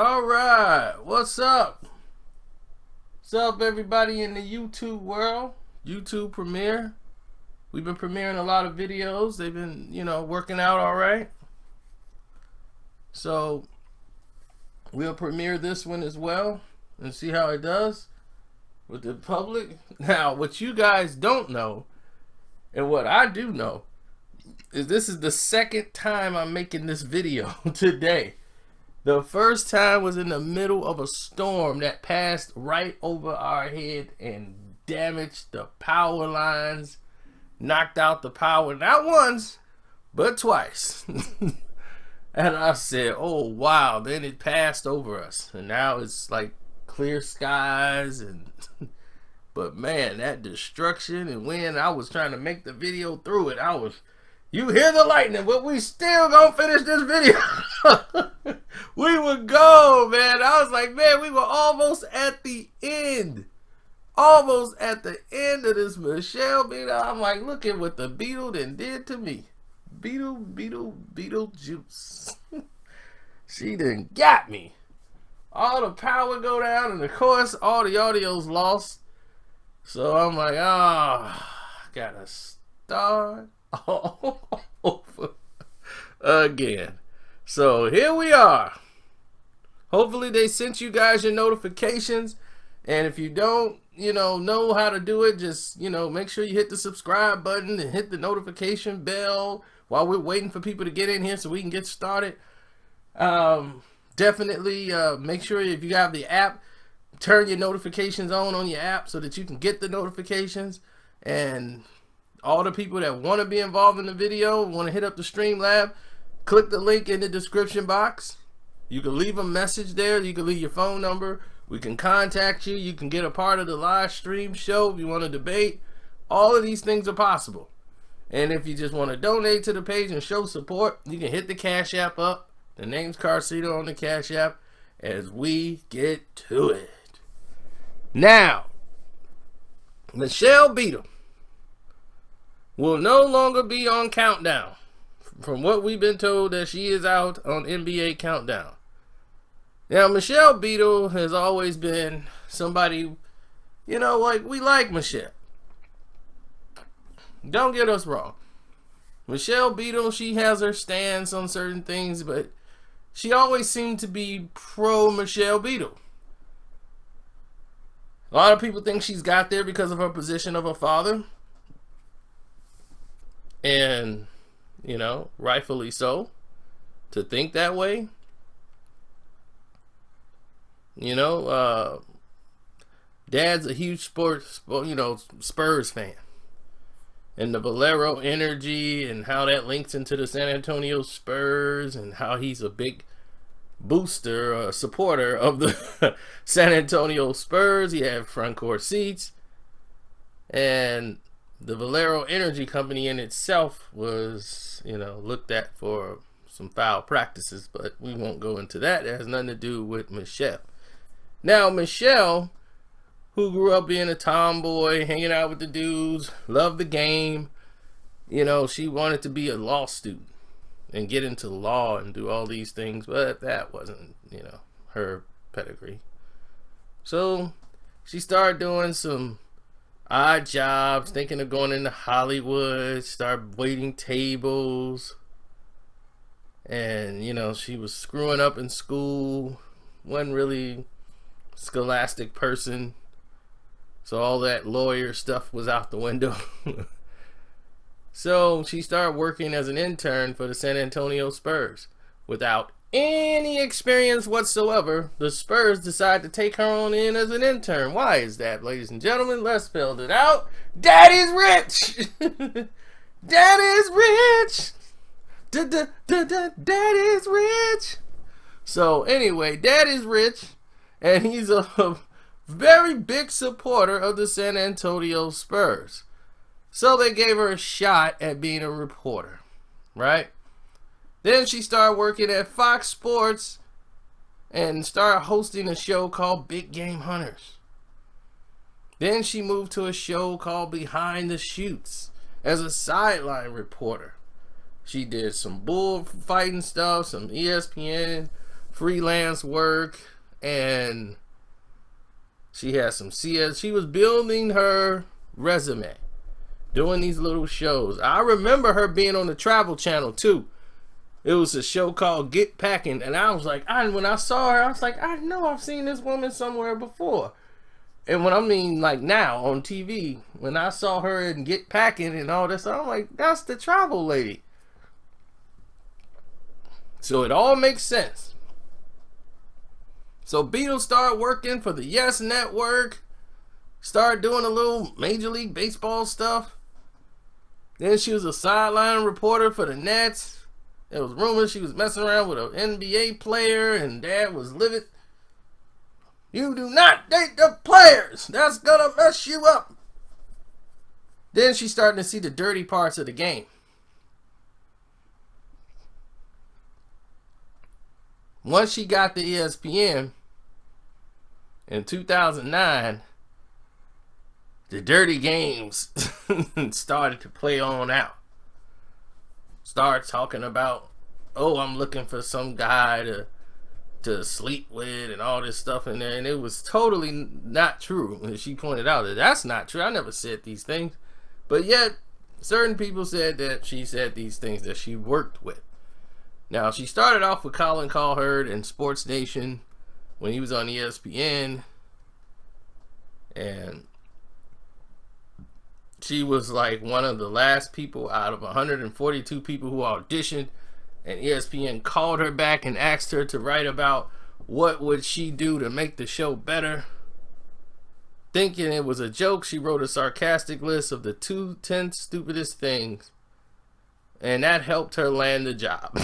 All right, what's up? What's up, everybody in the YouTube world? YouTube premiere. We've been premiering a lot of videos. They've been, working out all right. So we'll premiere this one as well and see how it does with the public. Now, what you guys don't know, and what I do know, is this is the second time I'm making this video today. The first time was in the middle of a storm that passed right over our head and damaged the power lines, knocked out the power, not once, but twice. And I said, oh wow, then it passed over us. And now it's like clear skies and but man, that destruction. And when I was trying to make the video through it, you hear the lightning, but we still gonna finish this video. We would go, man. I was like, man, we were almost at the end. Almost at the end of this Michelle Beadle. I'm like, look at what the Beadle done did to me. Beadle juice. She done got me. All the power go down, and of course, all the audio's lost. So I'm like, gotta start all over again. So here we are. Hopefully they sent you guys your notifications, and if you don't know how to do it, just make sure you hit the subscribe button and hit the notification bell while we're waiting for people to get in here so we can get started. Definitely make sure if you have the app, turn your notifications on your app so that you can get the notifications. And all the people that want to be involved in the video, want to hit up the Streamlab, click the link in the description box. You can leave a message there. You can leave your phone number. We can contact you. You can get a part of the live stream show if you want to debate. All of these things are possible. And if you just want to donate to the page and show support, you can hit the Cash App up. The name's Carcito on the Cash App as we get to it. Now, Michelle Beadle will no longer be on Countdown. From what we've been told, that she is out on NBA Countdown. Now, Michelle Beadle has always been somebody, like, we like Michelle. Don't get us wrong. Michelle Beadle, she has her stance on certain things, but she always seemed to be pro Michelle Beadle. A lot of people think she's got there because of her position of her father. And, rightfully so, to think that way. Dad's a huge Spurs fan. And the Valero energy and how that links into the San Antonio Spurs and how he's a big booster, supporter of the San Antonio Spurs. He had front court seats. And the Valero Energy Company in itself was, looked at for some foul practices, but we won't go into that. It has nothing to do with Michelle. Now, Michelle, who grew up being a tomboy, hanging out with the dudes, loved the game, she wanted to be a law student and get into law and do all these things, but that wasn't, her pedigree. So she started doing some odd jobs, thinking of going into Hollywood, start waiting tables, and she was screwing up in school, wasn't really a scholastic person, so all that lawyer stuff was out the window. So she started working as an intern for the San Antonio Spurs. Without any experience whatsoever, the Spurs decided to take her on in as an intern. Why is that, ladies and gentlemen? Let's spell it out. Daddy's rich. Daddy's rich. Daddy's rich. So anyway, Daddy's rich, and he's a very big supporter of the San Antonio Spurs. So they gave her a shot at being a reporter, right? Then she started working at Fox Sports and started hosting a show called Big Game Hunters. Then she moved to a show called Behind the Chutes as a sideline reporter. She did some bullfighting stuff, some ESPN freelance work, and she had some CS. She was building her resume, doing these little shows. I remember her being on the Travel Channel too. It was a show called Get Packing, and I was like, when I saw her, I was like, I know I've seen this woman somewhere before. And when I mean like now on TV, when I saw her in Get Packing and all this, I'm like, that's the travel lady. So it all makes sense. So Beadle started working for the Yes Network, started doing a little Major League Baseball stuff. Then she was a sideline reporter for the Nets. There was rumors she was messing around with an NBA player, and Dad was livid. You do not date the players. That's gonna mess you up. Then she's starting to see the dirty parts of the game. Once she got to ESPN in 2009, the dirty games started to play on out. Start talking about, oh, I'm looking for some guy to sleep with and all this stuff in there, and it was totally not true. And she pointed out that that's not true. I never said these things, but yet certain people said that she said these things that she worked with. Now, she started off with Colin Cowherd and Sports Nation when he was on ESPN, and she was like one of the last people out of 142 people who auditioned, and ESPN called her back and asked her to write about what would she do to make the show better. Thinking it was a joke, she wrote a sarcastic list of the 10 stupidest things, and that helped her land the job.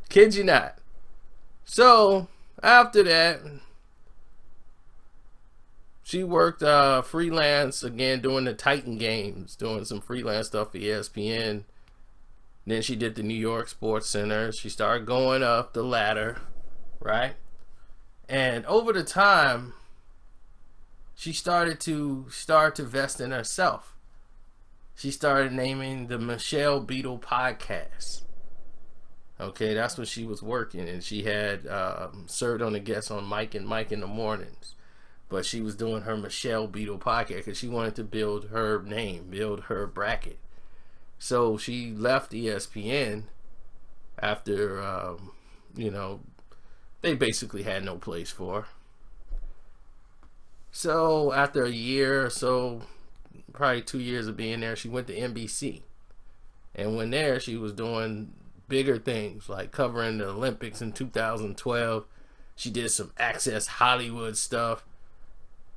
Kid you not. So after that, she worked freelance again, doing the Titan games, doing some freelance stuff for ESPN. Then she did the New York Sports Center. She started going up the ladder, right? And over the time, she started to invest in herself. She started naming the Michelle Beadle podcast. Okay, that's when she was working, and she had served on the guest on Mike and Mike in the mornings. But she was doing her Michelle Beadle podcast because she wanted to build her name, build her bracket. So she left ESPN after, they basically had no place for her. So after a year or so, probably 2 years of being there, she went to NBC. And when there, she was doing bigger things, like covering the Olympics in 2012. She did some Access Hollywood stuff.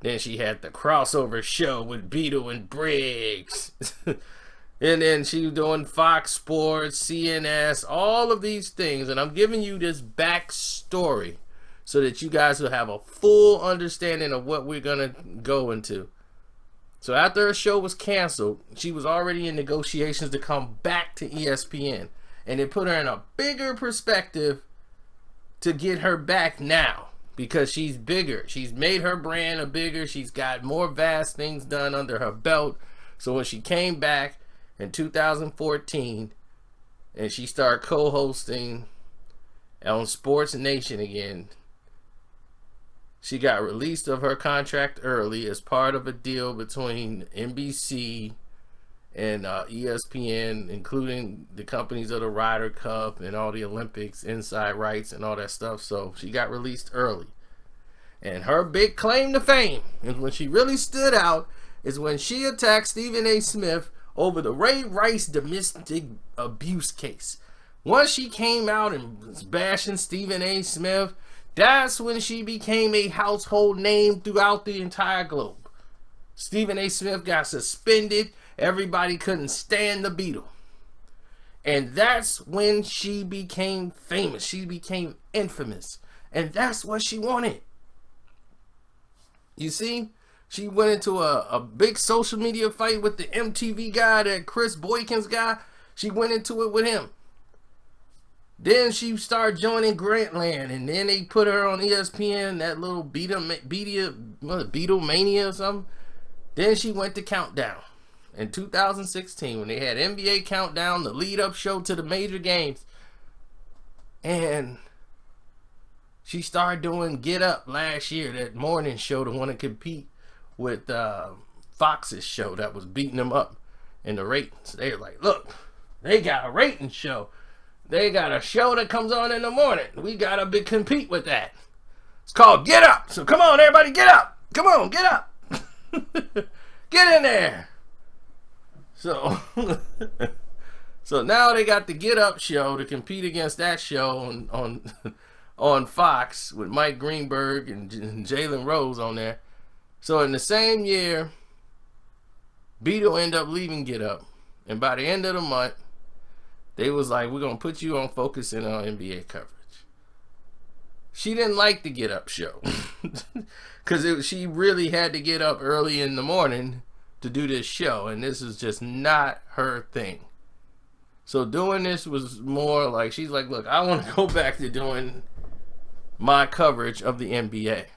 Then she had the crossover show with Beadle and Briggs. And then she was doing Fox Sports, CNS, all of these things. And I'm giving you this backstory so that you guys will have a full understanding of what we're going to go into. So after her show was canceled, she was already in negotiations to come back to ESPN. And it put her in a bigger perspective to get her back now. Because she's bigger. She's made her brand a bigger. She's got more vast things done under her belt. So when she came back in 2014 and she started co-hosting on Sports Nation again, she got released of her contract early as part of a deal between NBC and ESPN, including the companies of the Ryder Cup and all the Olympics, inside rights and all that stuff. So she got released early. And her big claim to fame, and when she really stood out, is when she attacked Stephen A. Smith over the Ray Rice domestic abuse case. Once she came out and was bashing Stephen A. Smith, that's when she became a household name throughout the entire globe. Stephen A. Smith got suspended. Everybody couldn't stand the Beadle. And that's when she became famous. She became infamous. And that's what she wanted. You see, she went into a big social media fight with the MTV guy, that Chris Boykins guy. She went into it with him. Then she started joining Grantland, and then they put her on ESPN, that little Beatlemania or something. Then she went to Countdown in 2016 when they had NBA Countdown, the lead-up show to the major games. And she started doing Get Up last year, that morning show, to want to compete with Fox's show that was beating them up in the ratings. They were like, look, they got a rating show. They got a show that comes on in the morning. We got to compete with that. It's called Get Up. So come on, everybody, get up. Come on, get up. Get in there. So, so now they got the Get Up show to compete against that show on Fox with Mike Greenberg and Jalen Rose on there. So in the same year, Beadle ended up leaving Get Up. And by the end of the month, they was like, we're going to put you on focusing on NBA coverage. She didn't like the Get Up show. Because she really had to get up early in the morning to do this show. And this is just not her thing. So doing this was more like, she's like, look, I want to go back to doing my coverage of the NBA.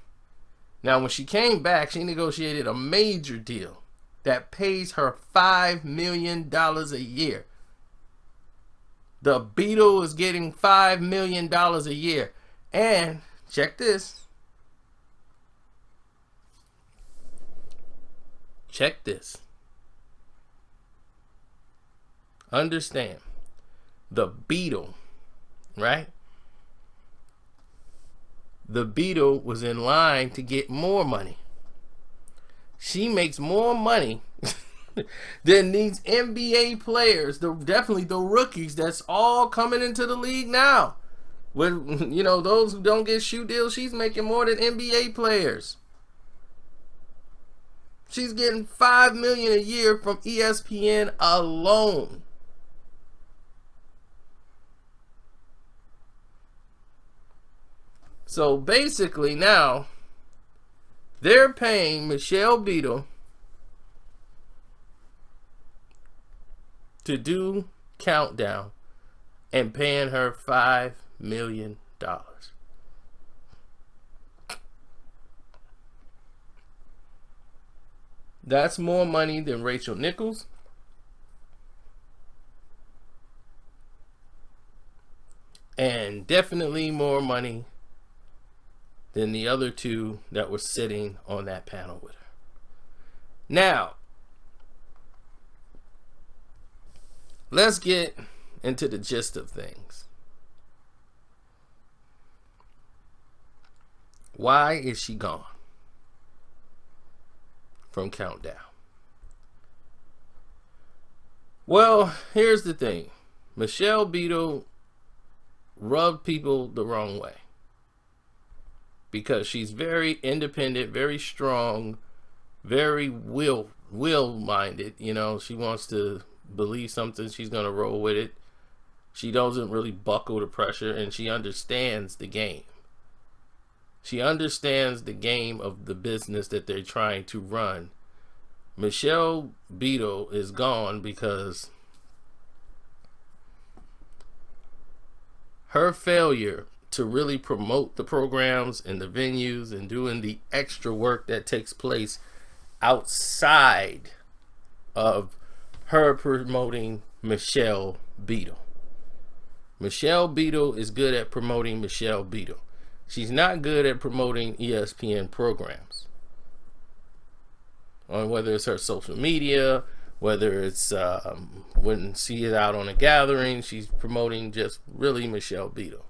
Now, when she came back, she negotiated a major deal that pays her $5 million a year. The Beadle is getting $5 million a year. And check this. Check this. Understand. The Beadle, right? The Beadle was in line to get more money. She makes more money than these NBA players, definitely the rookies that's all coming into the league now. With, you know, those who don't get shoe deals, she's making more than NBA players. She's getting $5 million a year from ESPN alone. So basically now, they're paying Michelle Beadle to do Countdown and paying her $5 million. That's more money than Rachel Nichols. And definitely more money than the other two that were sitting on that panel with her. Now, let's get into the gist of things. Why is she gone from Countdown? Well, here's the thing. Michelle Beadle rubbed people the wrong way. Because she's very independent, very strong, very will-minded. You know, she wants to believe something, she's going to roll with it. She doesn't really buckle to pressure, and she understands the game. She understands the game of the business that they're trying to run. Michelle Beadle is gone because her failure to really promote the programs and the venues and doing the extra work that takes place outside of her promoting Michelle Beadle. Michelle Beadle is good at promoting Michelle Beadle. She's not good at promoting ESPN programs. On whether it's her social media, whether it's when she is out on a gathering, she's promoting just really Michelle Beadle.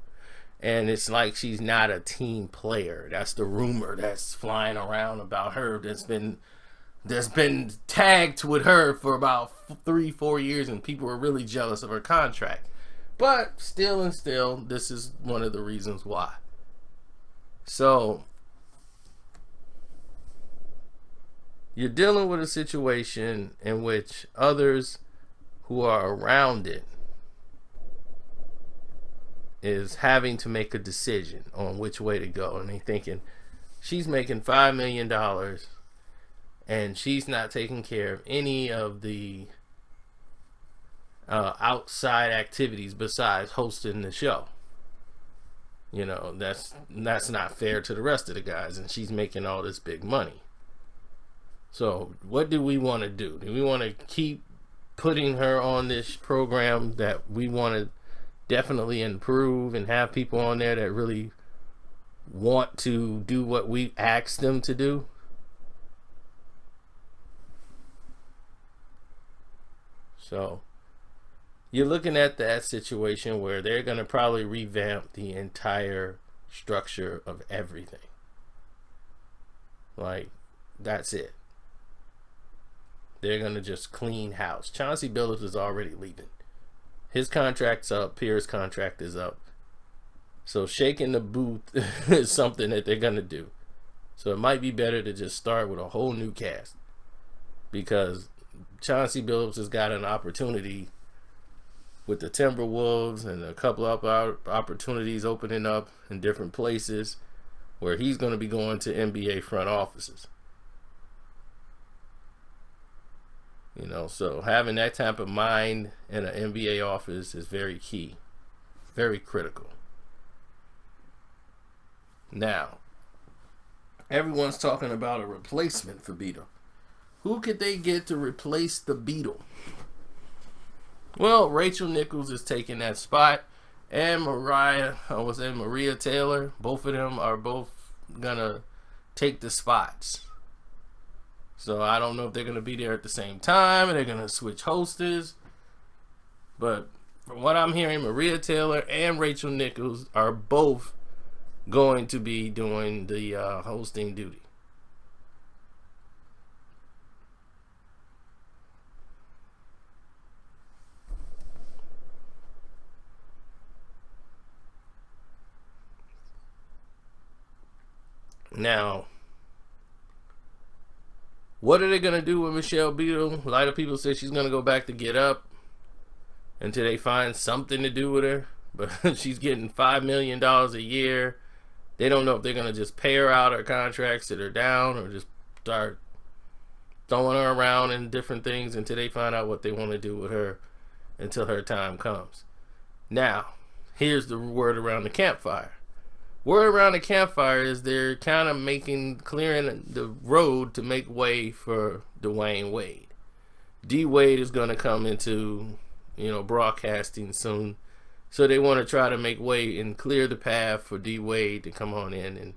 And it's like she's not a team player. That's the rumor that's flying around about her that's been tagged with her for about 3-4 years, and people are really jealous of her contract. But still, this is one of the reasons why. So you're dealing with a situation in which others who are around it is having to make a decision on which way to go. And they're thinking, she's making $5 million and she's not taking care of any of the outside activities besides hosting the show. You know, that's not fair to the rest of the guys, and she's making all this big money. So what do we want to do? Do we want to keep putting her on this program that we want to definitely improve and have people on there that really want to do what we asked them to do. So you're looking at that situation where they're going to probably revamp the entire structure of everything. Like, that's it. They're going to just clean house. Chauncey Billups is already leaving. His contract's up. Pierce's contract is up. So shaking the booth is something that they're going to do. So it might be better to just start with a whole new cast. Because Chauncey Billups has got an opportunity with the Timberwolves and a couple of opportunities opening up in different places where he's going to be going to NBA front offices. You know, so having that type of mind in an NBA office is very key, very critical. Now, everyone's talking about a replacement for Beadle. Who could they get to replace the Beadle? Well, Rachel Nichols is taking that spot, and Maria Taylor. Both of them are gonna take the spots. So I don't know if they're gonna be there at the same time, or they're gonna switch hostess. But from what I'm hearing, Maria Taylor and Rachel Nichols are both going to be doing the hosting duty. Now, what are they going to do with Michelle Beadle? A lot of people say she's going to go back to Get Up until they find something to do with her. But she's getting $5 million a year. They don't know if they're going to just pay her out her contracts that are down or just start throwing her around in different things until they find out what they want to do with her until her time comes. Now, here's the word around the campfire. Word around the campfire is they're kind of clearing the road to make way for Dwayne Wade. D Wade is going to come into, broadcasting soon. So they want to try to make way and clear the path for D Wade to come on in. And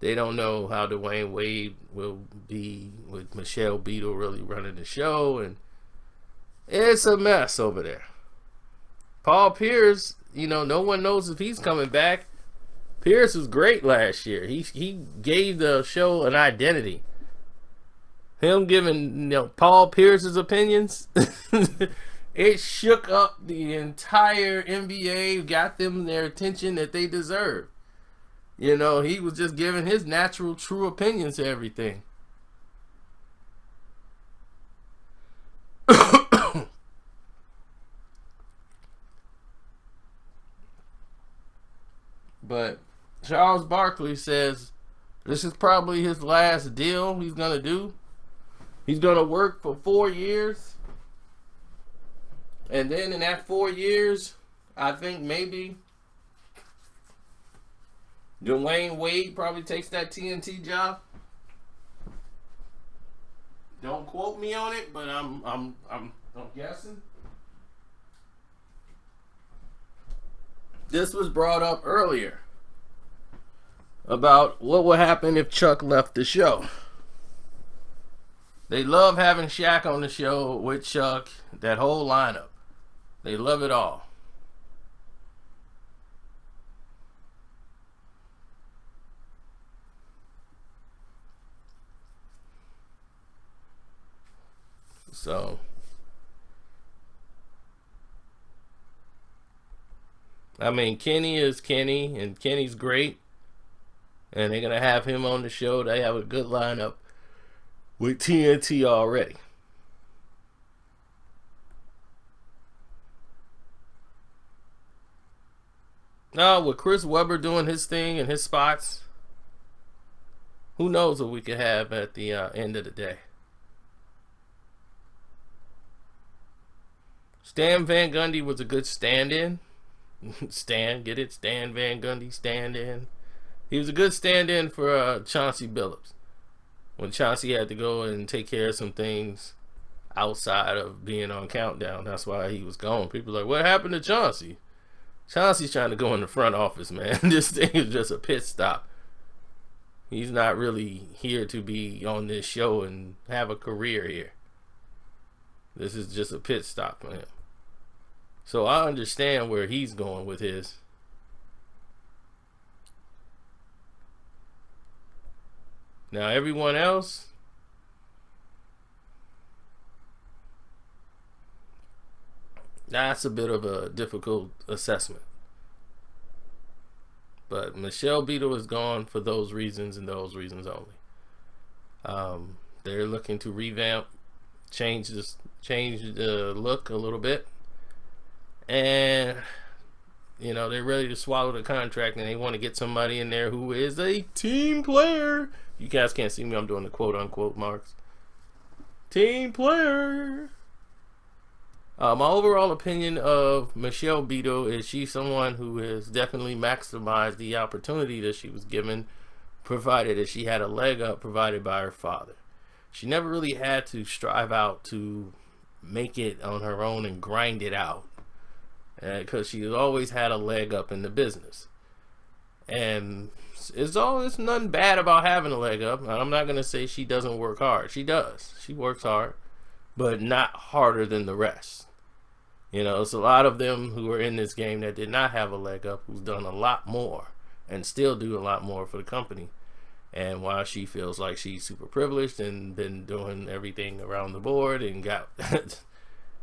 they don't know how Dwayne Wade will be with Michelle Beadle really running the show. And it's a mess over there. Paul Pierce, no one knows if he's coming back. Pierce was great last year. He gave the show an identity. Him giving Paul Pierce's opinions, it shook up the entire NBA, got them their attention that they deserve. He was just giving his natural, true opinions to everything. But Charles Barkley says this is probably his last deal he's going to do. He's going to work for 4 years. And then in that 4 years, I think maybe Dwayne Wade probably takes that TNT job. Don't quote me on it, but I'm guessing. This was brought up earlier about what would happen if Chuck left the show. They love having Shaq on the show with Chuck, that whole lineup. They love it all. So Kenny is Kenny, and Kenny's great. And they're going to have him on the show. They have a good lineup with TNT already. Now, with Chris Webber doing his thing and his spots, who knows what we could have at the end of the day. Stan Van Gundy was a good stand-in. Get it? Stan Van Gundy, stand-in. He was a good stand-in for Chauncey Billups when Chauncey had to go and take care of some things outside of being on Countdown. That's why he was gone. People are like, what happened to Chauncey? Chauncey's trying to go in the front office, man. This thing is just a pit stop. He's not really here to be on this show and have a career here. This is just a pit stop for him. So I understand where he's going with his. Now everyone else, that's a bit of a difficult assessment. But Michelle Beadle is gone for those reasons and those reasons only. They're looking to revamp, change the look a little bit, and they're ready to swallow the contract, and they want to get somebody in there who is a team player. You guys can't see me, I'm doing the quote unquote marks. Team player. My overall opinion of Michelle Beadle is she's someone who has definitely maximized the opportunity that she was given, provided that she had a leg up provided by her father. She never really had to strive out to make it on her own and grind it out, because she always had a leg up in the business. And it's nothing bad about having a leg up. I'm not going to say she doesn't work hard. She does. She works hard, but not harder than the rest. It's a lot of them who are in this game that did not have a leg up, who's done a lot more and still do a lot more for the company. And while she feels like she's super privileged and been doing everything around the board and got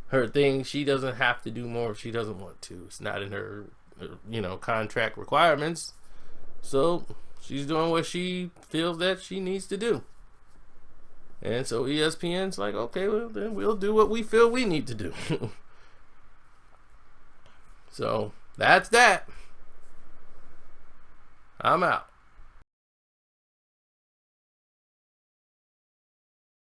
her thing, she doesn't have to do more if she doesn't want to. It's not in her contract requirements. So she's doing what she feels that she needs to do. And so ESPN's like, okay, well, then we'll do what we feel we need to do. So that's that. I'm out.